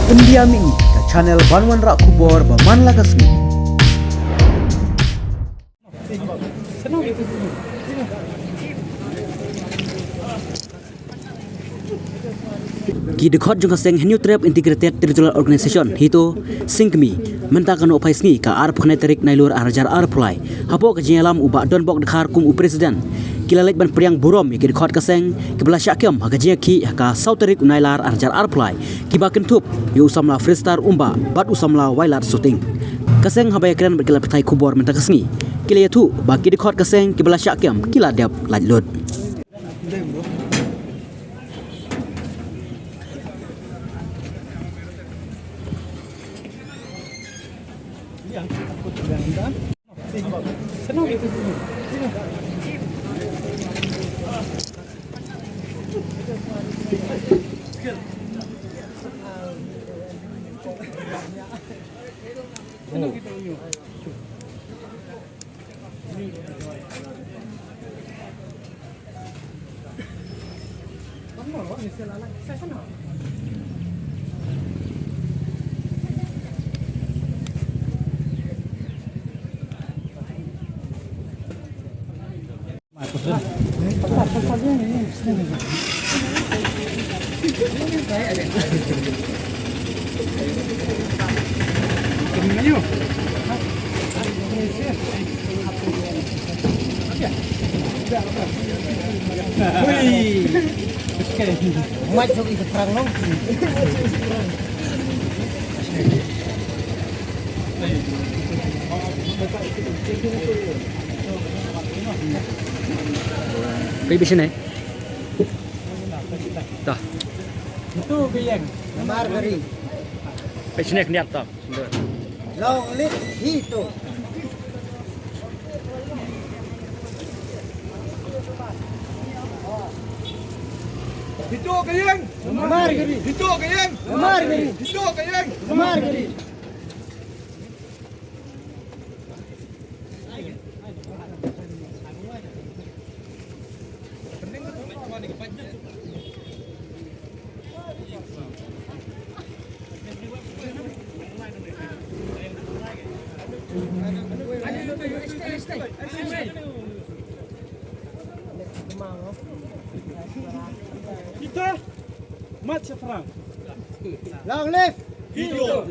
Pendiam ini ke channel Banwan Rak Kubor Baman Lakasmi. Ki dekhot jung kaseng New Trap Integrated Territorial Organization hito singkmi mentakan opai sngi ka ar phne tarik nailur arjar ar pulai hapo ka jingalam uba don bok dekhar kum u president kilalek ban priang burom ki dekhot kaseng kebla syakem ha jinga ki ka sau tarik nailar arjar ar pulai ki baken tup yu samla freestar umba bat usamla wailat shooting kaseng habaya kran berkila petai kubor mentakasngi kilaya tu baki dekhot kaseng kebla syakem kila dap lajlut. Senang gitu. Macam itu perang long. Pergi di sini. Dah. Itu biang. Margari. Pergi sini kena tak. Long lit itu. Itu kayang. Margari. Itu kayang. Margari. Itu kayang. Margari. Kita macam perang. Long live. Hidup.